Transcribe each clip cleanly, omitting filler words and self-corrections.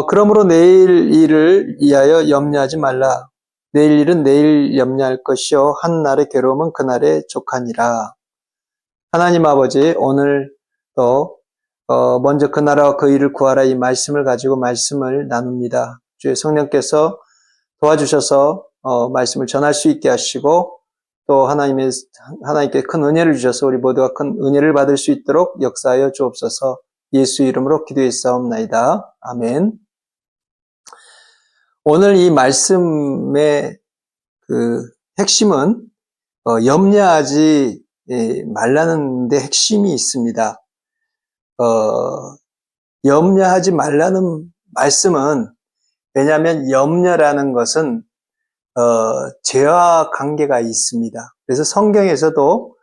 그러므로 내일 일을 위하여 염려하지 말라. 내일 일은 내일 염려할 것이요 한 날의 괴로움은 그날에 족하니라. 하나님 아버지, 오늘도 먼저 그 나라와 그 일을 구하라 이 말씀을 가지고 말씀을 나눕니다. 주의 성령께서 도와주셔서 말씀을 전할 수 있게 하시고 또 하나님께 큰 은혜를 주셔서 우리 모두가 큰 은혜를 받을 수 있도록 역사하여 주옵소서. 예수 이름으로 기도했사옵나이다. 아멘. 오늘 이 말씀의 그 핵심은 염려하지 말라는 데 핵심이 있습니다. 염려하지 말라는 말씀은 왜냐하면 염려라는 것은 죄와 관계가 있습니다. 그래서 성경에서도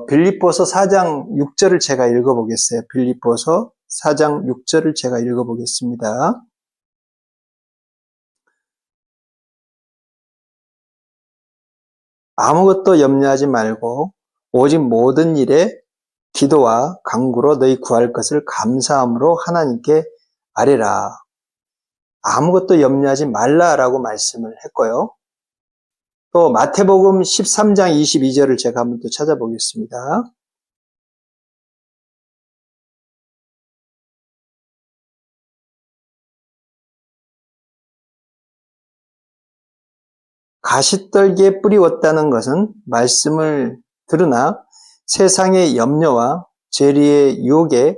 빌립보서 4장 6절을 제가 읽어보겠어요. 빌립보서 4장 6절을 제가 읽어보겠습니다. 아무것도 염려하지 말고 오직 모든 일에 기도와 간구로 너희 구할 것을 감사함으로 하나님께 아뢰라. 아무것도 염려하지 말라라고 말씀을 했고요. 또 마태복음 13장 22절을 제가 한번 또 찾아보겠습니다. 가시떨기에 뿌리 왔다는 것은 말씀을 들으나 세상의 염려와 죄리의 유혹에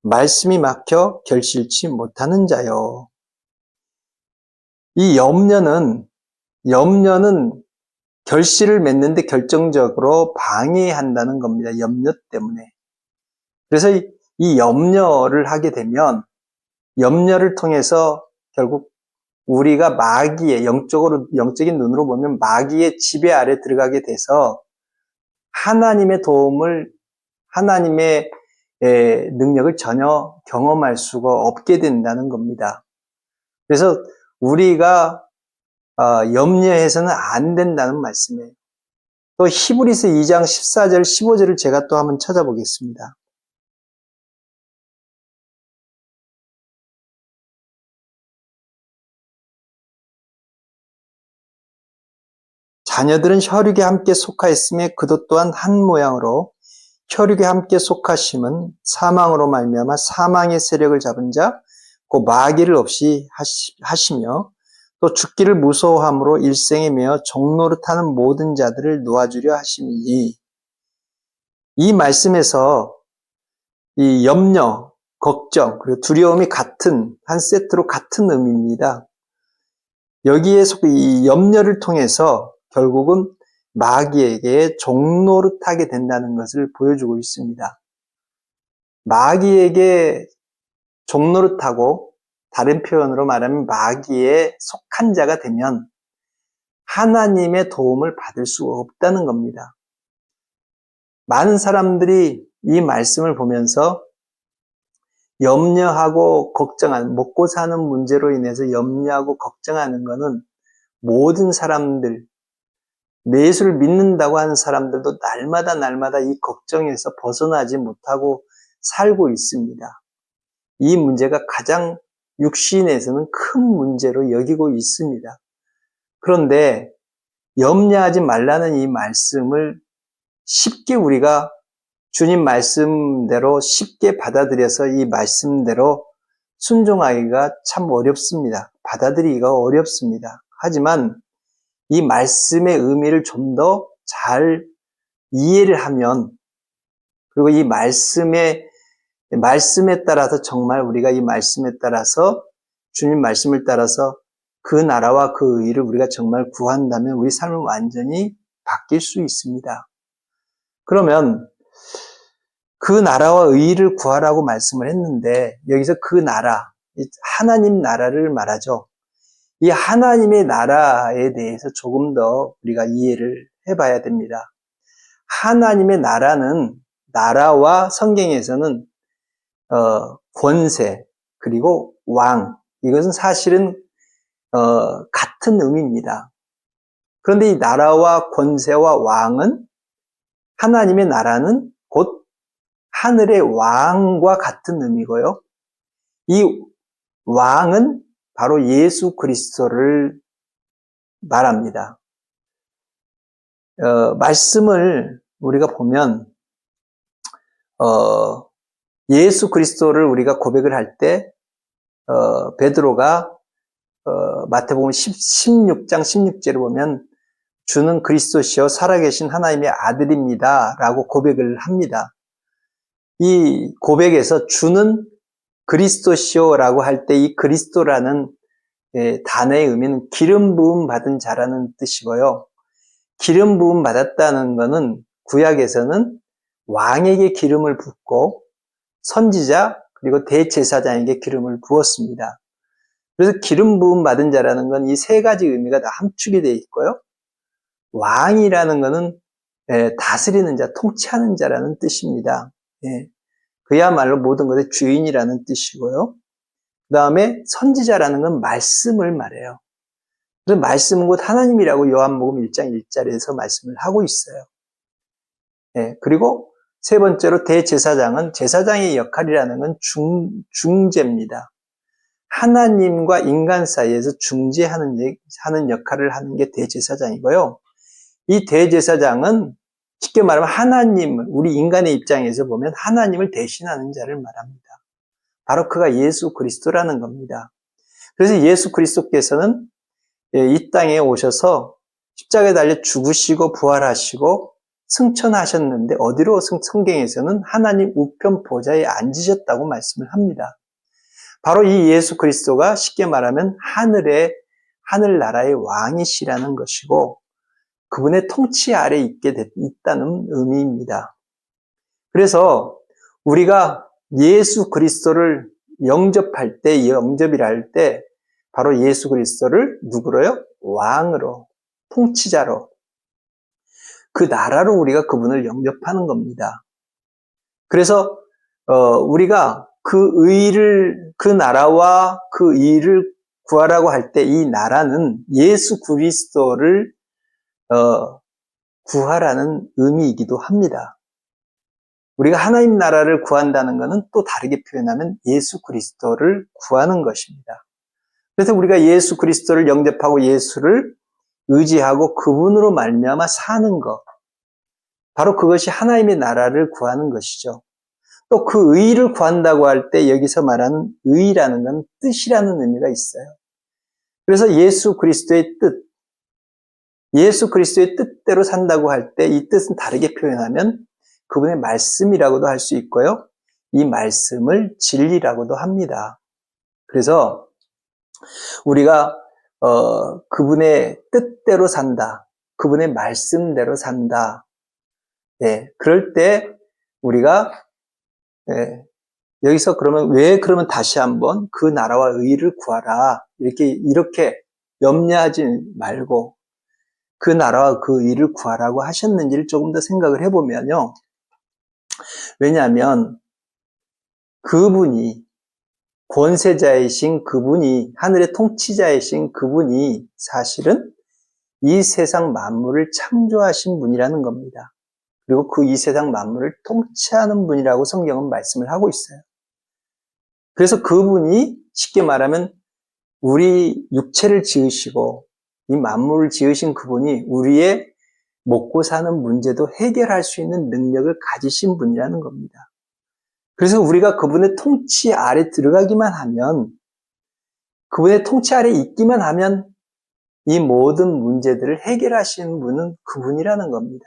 말씀이 막혀 결실치 못하는 자요. 이 염려는 결실을 맺는데 결정적으로 방해한다는 겁니다. 염려 때문에. 그래서 이 염려를 하게 되면 염려를 통해서 결국 우리가 마귀의 영적인 눈으로 보면 마귀의 지배 아래 들어가게 돼서 하나님의 능력을 전혀 경험할 수가 없게 된다는 겁니다. 그래서 우리가 염려해서는 안 된다는 말씀이에요. 또 히브리서 2장 14절 15절을 제가 또 한번 찾아보겠습니다. 자녀들은 혈육에 함께 속하였음에 그도 또한 한 모양으로 혈육에 함께 속하심은 사망으로 말미암아 사망의 세력을 잡은 자 곧 마귀를 없이 하시며 또 죽기를 무서워함으로 일생에 매어 종노릇하는 모든 자들을 놓아주려 하심이니. 이 말씀에서 이 염려, 걱정, 그리고 두려움이 한 세트로 같은 의미입니다. 여기에서 이 염려를 통해서 결국은 마귀에게 종노릇하게 된다는 것을 보여주고 있습니다. 마귀에게 종노릇하고 다른 표현으로 말하면 마귀에 속한 자가 되면 하나님의 도움을 받을 수 없다는 겁니다. 많은 사람들이 이 말씀을 보면서 염려하고 걱정하는, 먹고 사는 문제로 인해서 염려하고 걱정하는 것은 모든 사람들, 예수를 믿는다고 하는 사람들도 날마다 이 걱정에서 벗어나지 못하고 살고 있습니다. 이 문제가 가장 육신에서는 큰 문제로 여기고 있습니다. 그런데 염려하지 말라는 이 말씀을 쉽게 우리가 주님 말씀대로 쉽게 받아들여서 이 말씀대로 순종하기가 참 어렵습니다. 받아들이기가 어렵습니다. 하지만 이 말씀의 의미를 좀 더 잘 이해를 하면, 그리고 이 말씀에 따라서 정말 우리가 이 말씀에 따라서 주님 말씀을 따라서 그 나라와 그 의를 우리가 정말 구한다면 우리 삶은 완전히 바뀔 수 있습니다. 그러면 그 나라와 의를 구하라고 말씀을 했는데 여기서 그 나라, 하나님 나라를 말하죠. 이 하나님의 나라에 대해서 조금 더 우리가 이해를 해봐야 됩니다. 하나님의 나라와 성경에서는 권세 그리고 왕, 이것은 사실은 같은 의미입니다. 그런데 이 나라와 권세와 왕은, 하나님의 나라는 곧 하늘의 왕과 같은 의미고요. 이 왕은 바로 예수 그리스도를 말합니다. 말씀을 우리가 보면 예수 그리스도를 우리가 고백을 할 때 베드로가 마태복음 16장 16절을 보면 주는 그리스도시요 살아계신 하나님의 아들입니다 라고 고백을 합니다. 이 고백에서 주는 그리스도시요 라고 할 때 이 그리스도라는 단어의 의미는 기름 부음 받은 자라는 뜻이고요. 기름 부음 받았다는 것은 구약에서는 왕에게 기름을 붓고 선지자 그리고 대제사장에게 기름을 부었습니다. 그래서 기름 부음 받은 자라는 건 이 세 가지 의미가 다 함축이 되어 있고요. 왕이라는 것은 다스리는 자, 통치하는 자라는 뜻입니다. 그야말로 모든 것의 주인이라는 뜻이고요. 그 다음에 선지자라는 건 말씀을 말해요. 그래서 말씀은 곧 하나님이라고 요한복음 1장 1절에서 말씀을 하고 있어요. 그리고 세 번째로 대제사장은 제사장의 역할이라는 건 중재입니다. 하나님과 인간 사이에서 중재하는 역할을 하는 게 대제사장이고요. 이 대제사장은 쉽게 말하면 하나님을, 우리 인간의 입장에서 보면 하나님을 대신하는 자를 말합니다. 바로 그가 예수 그리스도라는 겁니다. 그래서 예수 그리스도께서는 이 땅에 오셔서 십자가에 달려 죽으시고 부활하시고 승천하셨는데 어디로 성경에서는 하나님 우편 보좌에 앉으셨다고 말씀을 합니다. 바로 이 예수 그리스도가 쉽게 말하면 하늘나라의 왕이시라는 것이고 그분의 통치 아래 있다는 의미입니다. 그래서 우리가 예수 그리스도를 영접할 때, 영접이라 할 때 바로 예수 그리스도를 누구로요? 왕으로, 통치자로, 그 나라로 우리가 그분을 영접하는 겁니다. 그래서 우리가 그 나라와 그 의를 구하라고 할 때 이 나라는 예수 그리스도를 구하라는 의미이기도 합니다. 우리가 하나님 나라를 구한다는 것은 또 다르게 표현하면 예수 그리스도를 구하는 것입니다. 그래서 우리가 예수 그리스도를 영접하고 예수를 의지하고 그분으로 말미암아 사는 것, 바로 그것이 하나님의 나라를 구하는 것이죠. 또 그 의를 구한다고 할 때 여기서 말하는 의라는 건 뜻이라는 의미가 있어요. 그래서 예수 그리스도의 뜻대로 산다고 할 때 이 뜻은 다르게 표현하면 그분의 말씀이라고도 할 수 있고요. 이 말씀을 진리라고도 합니다. 그래서 우리가 그분의 뜻대로 산다. 그분의 말씀대로 산다. 그럴 때 우리가 여기서 그러면 다시 한번 그 나라와 의를 구하라. 이렇게 염려하지 말고 그 나라와 그 의를 구하라고 하셨는지를 조금 더 생각을 해보면요. 왜냐하면 그분이 권세자이신 그분이 하늘의 통치자이신 그분이 사실은 이 세상 만물을 창조하신 분이라는 겁니다. 그리고 이 세상 만물을 통치하는 분이라고 성경은 말씀을 하고 있어요. 그래서 그분이 쉽게 말하면 우리 육체를 지으시고 이 만물을 지으신 그분이 우리의 먹고 사는 문제도 해결할 수 있는 능력을 가지신 분이라는 겁니다. 그래서 우리가 그분의 통치 아래 들어가기만 하면, 그분의 통치 아래 있기만 하면 이 모든 문제들을 해결하시는 분은 그분이라는 겁니다.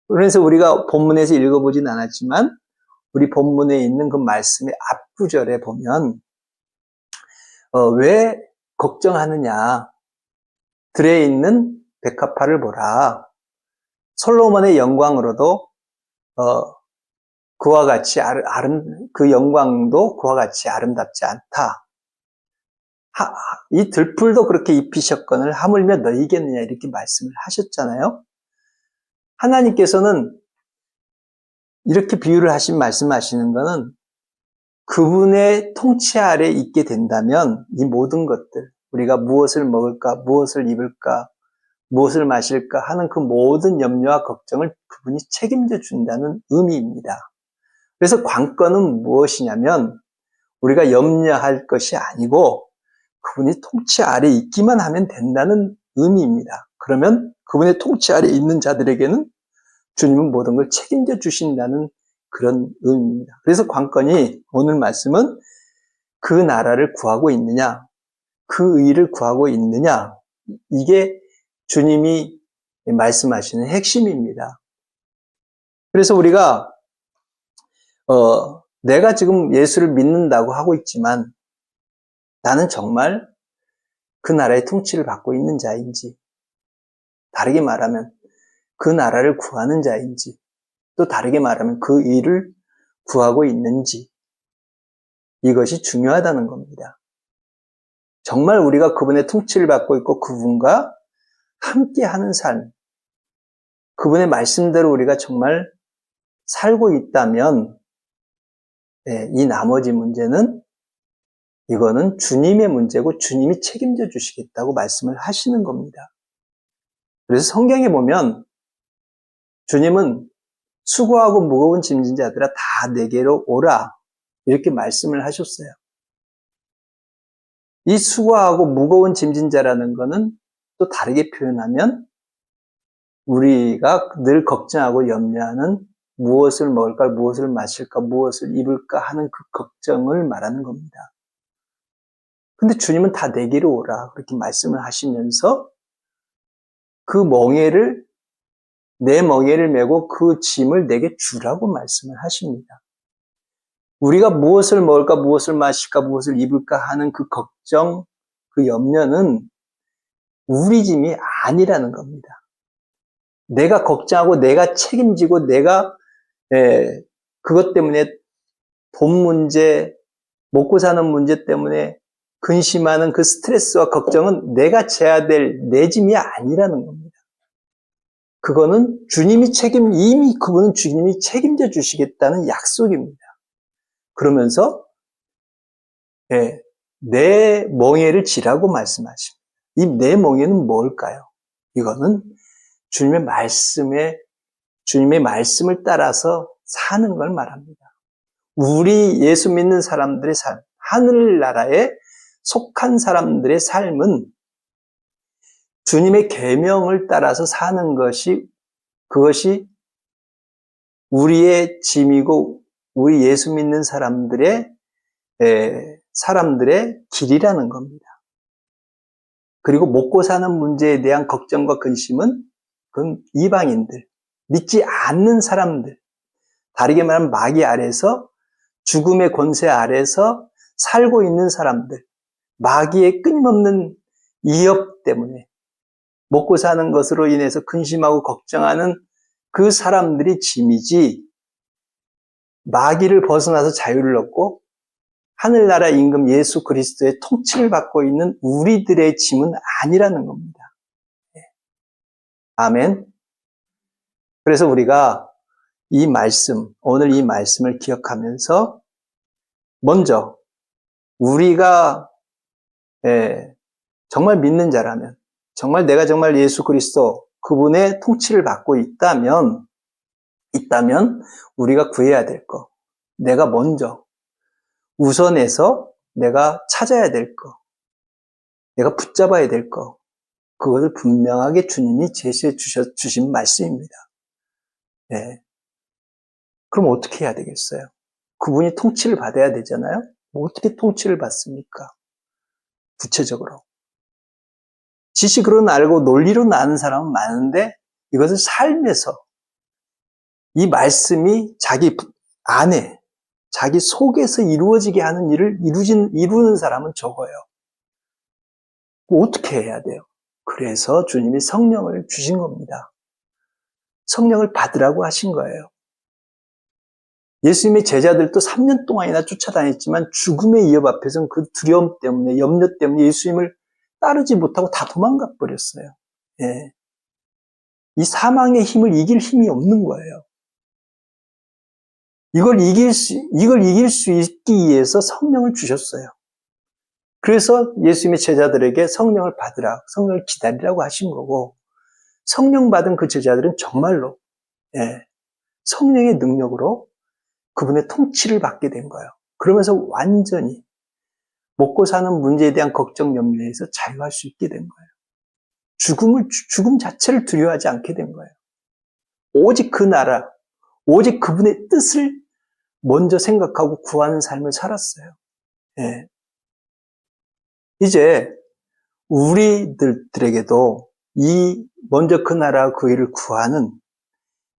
그래서 우리가 본문에서 읽어보진 않았지만 우리 본문에 있는 그 말씀의 앞구절에 보면 왜 걱정하느냐, 들에 있는 백합화를 보라. 솔로몬의 영광으로도 그와 같이 그 영광도 그와 같이 아름답지 않다. 이 들풀도 그렇게 입히셨거늘 하물며 너희겠느냐 이렇게 말씀을 하셨잖아요. 하나님께서는 이렇게 비유를 말씀하시는 것은 그분의 통치 아래 있게 된다면 이 모든 것들, 우리가 무엇을 먹을까, 무엇을 입을까, 무엇을 마실까 하는 그 모든 염려와 걱정을 그분이 책임져 준다는 의미입니다. 그래서 관건은 무엇이냐면 우리가 염려할 것이 아니고 그분이 통치 아래 있기만 하면 된다는 의미입니다. 그러면 그분의 통치 아래 있는 자들에게는 주님은 모든 걸 책임져 주신다는 그런 의미입니다. 그래서 관건이 오늘 말씀은 그 나라를 구하고 있느냐, 그 의를 구하고 있느냐, 이게 주님이 말씀하시는 핵심입니다. 그래서 우리가 내가 지금 예수를 믿는다고 하고 있지만 나는 정말 그 나라의 통치를 받고 있는 자인지, 다르게 말하면 그 나라를 구하는 자인지, 또 다르게 말하면 그 의를 구하고 있는지, 이것이 중요하다는 겁니다. 정말 우리가 그분의 통치를 받고 있고 그분과 함께하는 삶, 그분의 말씀대로 우리가 정말 살고 있다면 이 나머지 문제는 이거는 주님의 문제고 주님이 책임져 주시겠다고 말씀을 하시는 겁니다. 그래서 성경에 보면 주님은 수고하고 무거운 짐진 자들아 다 내게로 오라 이렇게 말씀을 하셨어요. 이 수고하고 무거운 짐진 자라는 것은 또 다르게 표현하면 우리가 늘 걱정하고 염려하는 무엇을 먹을까, 무엇을 마실까, 무엇을 입을까 하는 그 걱정을 말하는 겁니다. 근데 주님은 다 내게로 오라 그렇게 말씀을 하시면서 그 멍에를 내 멍에를 메고 그 짐을 내게 주라고 말씀을 하십니다. 우리가 무엇을 먹을까, 무엇을 마실까, 무엇을 입을까 하는 그 걱정, 그 염려는 우리 짐이 아니라는 겁니다. 내가 걱정하고 내가 책임지고 내가 그것 때문에 돈 문제, 먹고 사는 문제 때문에 근심하는 그 스트레스와 걱정은 내가 져야 될 내 짐이 아니라는 겁니다. 그거는 이미 그분은 주님이 책임져 주시겠다는 약속입니다. 그러면서 내 멍에를 지라고 말씀하십니다. 이 내 멍에는 뭘까요? 이거는 주님의 말씀을 따라서 사는 걸 말합니다. 우리 예수 믿는 사람들의 삶, 하늘나라에 속한 사람들의 삶은 주님의 계명을 따라서 사는 그것이 우리의 짐이고 우리 예수 믿는 사람들의 길이라는 겁니다. 그리고 먹고 사는 문제에 대한 걱정과 근심은 그건 이방인들, 믿지 않는 사람들, 다르게 말하면 마귀 아래서 죽음의 권세 아래서 살고 있는 사람들, 마귀의 끊임없는 위협 때문에 먹고 사는 것으로 인해서 근심하고 걱정하는 그 사람들이 짐이지 마귀를 벗어나서 자유를 얻고 하늘나라 임금 예수 그리스도의 통치를 받고 있는 우리들의 짐은 아니라는 겁니다. 아멘. 그래서 우리가 오늘 이 말씀을 기억하면서 먼저 우리가 정말 믿는 자라면, 정말 내가 정말 예수 그리스도 그분의 통치를 받고 있다면 우리가 구해야 될 거, 내가 먼저 우선해서 내가 찾아야 될 거, 내가 붙잡아야 될 거, 그것을 분명하게 주님이 제시해 주신 말씀입니다. 그럼 어떻게 해야 되겠어요? 그분이 통치를 받아야 되잖아요? 어떻게 통치를 받습니까? 구체적으로. 지식으로는 알고 논리로는 아는 사람은 많은데 이것을 삶에서 이 말씀이 자기 안에, 자기 속에서 이루어지게 하는 일을 이루는 사람은 적어요. 어떻게 해야 돼요? 그래서 주님이 성령을 주신 겁니다. 성령을 받으라고 하신 거예요. 예수님의 제자들도 3년 동안이나 쫓아다녔지만 죽음의 위협 앞에서는 그 두려움 때문에, 염려 때문에 예수님을 따르지 못하고 다 도망가 버렸어요. 이 사망의 힘을 이길 힘이 없는 거예요. 이걸 이길 수 있기 위해서 성령을 주셨어요. 그래서 예수님의 제자들에게 성령을 받으라, 성령을 기다리라고 하신 거고, 성령 받은 그 제자들은 정말로 성령의 능력으로 그분의 통치를 받게 된 거예요. 그러면서 완전히 먹고 사는 문제에 대한 걱정, 염려에서 자유할 수 있게 된 거예요. 죽음 자체를 두려워하지 않게 된 거예요. 오직 그 나라, 오직 그분의 뜻을 먼저 생각하고 구하는 삶을 살았어요. 예. 이제 우리들에게도 먼저 그 나라 그 일을 구하는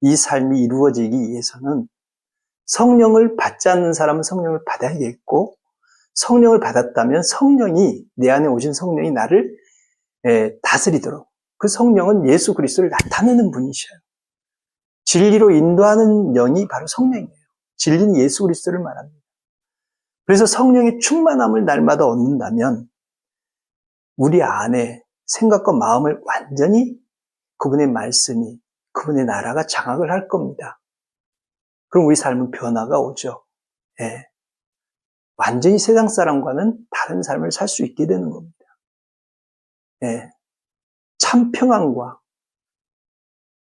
이 삶이 이루어지기 위해서는 성령을 받지 않는 사람은 성령을 받아야겠고, 성령을 받았다면 내 안에 오신 성령이 나를 다스리도록, 그 성령은 예수 그리스도를 나타내는 분이셔요. 진리로 인도하는 영이 바로 성령이에요. 진리는 예수 그리스도를 말합니다. 그래서 성령의 충만함을 날마다 얻는다면 우리 안에 생각과 마음을 완전히 그분의 말씀이, 그분의 나라가 장악을 할 겁니다. 그럼 우리 삶은 변화가 오죠. 예. 완전히 세상 사람과는 다른 삶을 살 수 있게 되는 겁니다. 예. 참 평안과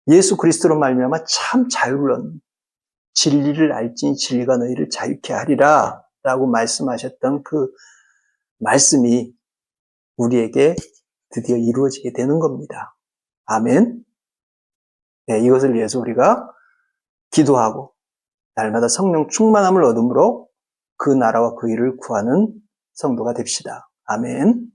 예수 그리스도로 말미암아 참 자유를 얻는, 진리를 알지니 진리가 너희를 자유케 하리라 라고 말씀하셨던 그 말씀이 우리에게 드디어 이루어지게 되는 겁니다. 아멘. 네, 이것을 위해서 우리가 기도하고 날마다 성령 충만함을 얻음으로 그 나라와 그 일을 구하는 성도가 됩시다. 아멘.